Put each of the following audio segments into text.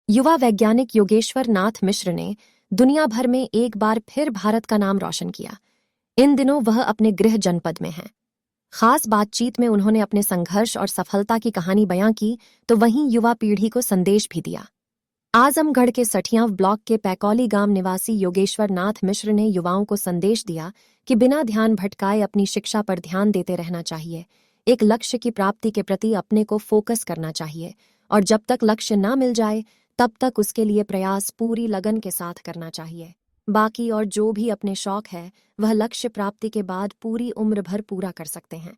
युवा वैज्ञानिक योगेश्वर नाथ मिश्र ने दुनिया भर में एक बार फिर भारत का नाम रोशन किया। इन दिनों वह अपने गृह जनपद में हैं। खास बातचीत में उन्होंने अपने संघर्ष और सफलता की कहानी बयां की, तो वहीं युवा पीढ़ी को संदेश भी दिया। आजमगढ़ के सठियां ब्लॉक के पैकौली गांव निवासी योगेश्वर नाथ मिश्र ने युवाओं को संदेश दिया कि बिना ध्यान भटकाए अपनी शिक्षा पर ध्यान देते रहना चाहिए। एक लक्ष्य की प्राप्ति के प्रति अपने को फोकस करना चाहिए और जब तक लक्ष्य ना मिल जाए तब तक उसके लिए प्रयास पूरी लगन के साथ करना चाहिए। बाकी और जो भी अपने शौक है वह लक्ष्य प्राप्ति के बाद पूरी उम्र भर पूरा कर सकते हैं।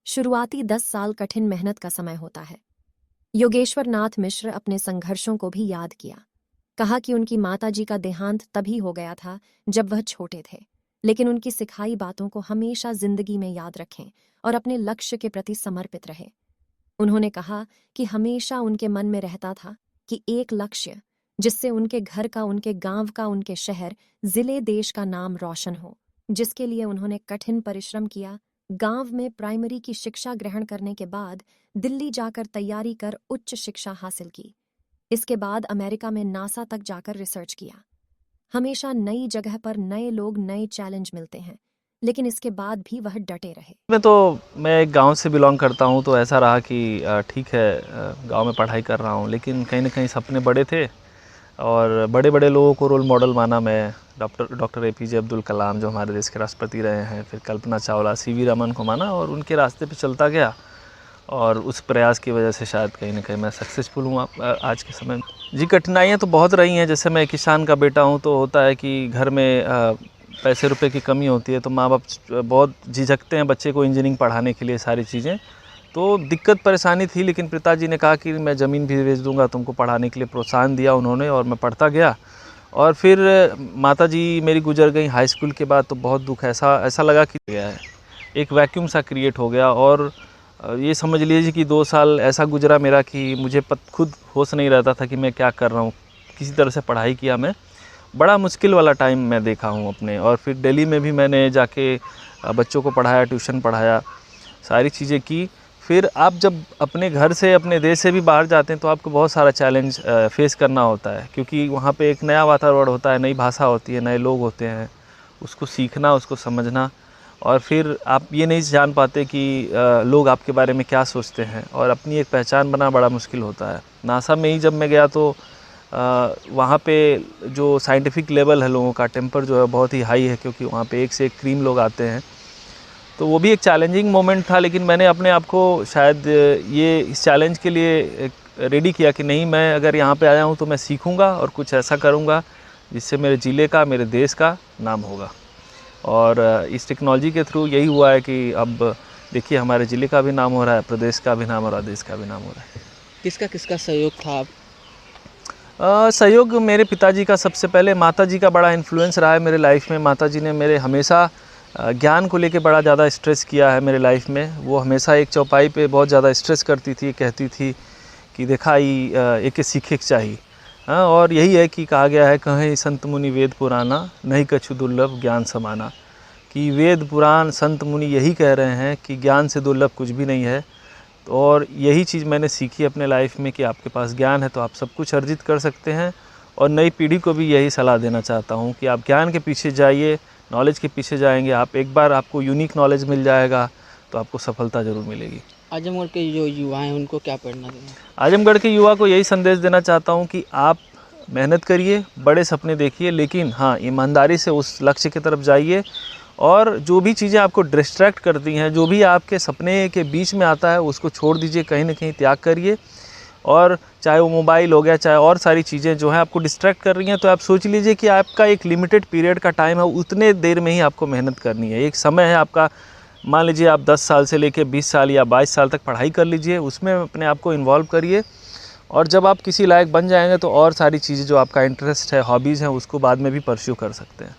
शुरुआती 10 साल कठिन मेहनत का समय होता है। योगेश्वर नाथ मिश्र अपने संघर्षों को भी याद किया। कहा कि उनकी माताजी का देहांत तभी हो गया था जब वह छोटे थे, लेकिन उनकी सिखाई बातों को हमेशा जिंदगी में याद रखें और अपने लक्ष्य के प्रति समर्पित रहे। उन्होंने कहा कि हमेशा उनके मन में रहता था कि एक लक्ष्य जिससे उनके घर का, उनके गांव का, उनके शहर, जिले, देश का नाम रोशन हो, जिसके लिए उन्होंने कठिन परिश्रम किया। गांव में प्राइमरी की शिक्षा ग्रहण करने के बाद दिल्ली जाकर तैयारी कर उच्च शिक्षा हासिल की। इसके बाद अमेरिका में नासा तक जाकर रिसर्च किया। हमेशा नई जगह पर नए लोग, नए चैलेंज मिलते हैं, लेकिन इसके बाद भी वह डटे रहे। मैं एक गांव से बिलोंग करता हूं, तो ऐसा रहा कि ठीक है, गांव में पढ़ाई कर रहा हूं, लेकिन कहीं ना कहीं सपने बड़े थे और बड़े बड़े लोगों को रोल मॉडल माना। मैं डॉक्टर एपीजे अब्दुल कलाम, जो हमारे देश के राष्ट्रपति रहे हैं, फिर कल्पना चावला, सीवी रमन को माना और उनके रास्ते पे चलता गया और उस प्रयास की वजह से शायद कहीं ना कहीं मैं सक्सेसफुल हूँ आज के समय में। जी, कठिनाइयाँ तो बहुत रही हैं। जैसे मैं किसान का बेटा हूँ, तो होता है कि घर में पैसे रुपए की कमी होती है, तो माँ बाप बहुत झिझकते हैं बच्चे को इंजीनियरिंग पढ़ाने के लिए, सारी चीज़ें। तो दिक्कत परेशानी थी, लेकिन पिताजी ने कहा कि मैं ज़मीन भी बेच दूंगा तुमको पढ़ाने के लिए, प्रोत्साहन दिया उन्होंने और मैं पढ़ता गया। और फिर माताजी मेरी गुजर गई हाई स्कूल के बाद, तो बहुत दुख ऐसा लगा कि गया है, एक वैक्यूम सा क्रिएट हो गया। और ये समझ लीजिए कि 2 साल ऐसा गुजरा मेरा कि मुझे खुद होश नहीं रहता था कि मैं क्या कर रहा हूँ। किसी तरह से पढ़ाई किया मैं, बड़ा मुश्किल वाला टाइम मैं देखा हूँ अपने। और फिर दिल्ली में भी मैंने जाके बच्चों को पढ़ाया, ट्यूशन पढ़ाया, सारी चीज़ें की। फिर आप जब अपने घर से, अपने देश से भी बाहर जाते हैं, तो आपको बहुत सारा चैलेंज फेस करना होता है, क्योंकि वहाँ पे एक नया वातावरण होता है, नई भाषा होती है, नए लोग होते हैं, उसको सीखना, उसको समझना। और फिर आप ये नहीं जान पाते कि लोग आपके बारे में क्या सोचते हैं, और अपनी एक पहचान बनाना बड़ा मुश्किल होता है। नासा में ही जब मैं गया, तो वहाँ पे जो साइंटिफिक लेवल है लोगों का, टेम्पर जो है बहुत ही हाई है, क्योंकि वहाँ पे एक से एक क्रीम लोग आते हैं। तो वो भी एक चैलेंजिंग मोमेंट था, लेकिन मैंने अपने आप को शायद ये इस चैलेंज के लिए रेडी किया कि नहीं, मैं अगर यहाँ पे आया हूँ तो मैं सीखूँगा और कुछ ऐसा करूँगा जिससे मेरे ज़िले का, मेरे देश का नाम होगा। और इस टेक्नोलॉजी के थ्रू यही हुआ है कि अब देखिए हमारे ज़िले का भी नाम हो रहा है, प्रदेश का भी नाम हो रहा है, देश का भी नाम हो रहा है। किसका किसका सहयोग था आप? सहयोग मेरे पिताजी का, सबसे पहले माताजी का बड़ा इन्फ्लुएंस रहा है मेरे लाइफ में। माताजी ने मेरे हमेशा ज्ञान को लेके बड़ा ज़्यादा स्ट्रेस किया है मेरे लाइफ में। वो हमेशा एक चौपाई पे बहुत ज़्यादा स्ट्रेस करती थी, कहती थी कि देखा एक सीखे चाहिए। हाँ, और यही है कि कहा गया है, कहें संत मुनि वेद पुराना, नहीं कछु दुर्लभ ज्ञान समाना। कि वेद पुराण संत मुनि यही कह रहे हैं कि ज्ञान से दुर्लभ कुछ भी नहीं है। और यही चीज़ मैंने सीखी अपने लाइफ में कि आपके पास ज्ञान है तो आप सब कुछ अर्जित कर सकते हैं। और नई पीढ़ी को भी यही सलाह देना चाहता हूँ कि आप ज्ञान के पीछे जाइए, नॉलेज के पीछे जाएंगे आप, एक बार आपको यूनिक नॉलेज मिल जाएगा तो आपको सफलता ज़रूर मिलेगी। आजमगढ़ के जो युवा हैं उनको क्या प्रेरणा देना? आजमगढ़ के युवा को यही संदेश देना चाहता हूँ कि आप मेहनत करिए, बड़े सपने देखिए, लेकिन हाँ, ईमानदारी से उस लक्ष्य की तरफ जाइए। और जो भी चीज़ें आपको डिस्ट्रैक्ट करती हैं, जो भी आपके सपने के बीच में आता है, उसको छोड़ दीजिए, कहीं ना कहीं त्याग करिए। और चाहे वो मोबाइल हो गया, चाहे और सारी चीज़ें जो हैं आपको डिस्ट्रैक्ट कर रही हैं, तो आप सोच लीजिए कि आपका एक लिमिटेड पीरियड का टाइम है, उतने देर में ही आपको मेहनत करनी है। एक समय है आपका, मान लीजिए आप 10 साल से लेकर 20 साल या 22 साल तक पढ़ाई कर लीजिए, उसमें अपने आप को इन्वॉल्व करिए। और जब आप किसी लायक बन जाएंगे तो और सारी चीज़ें जो आपका इंटरेस्ट है, हॉबीज़ हैं, उसको बाद में भी परस्यू कर सकते हैं।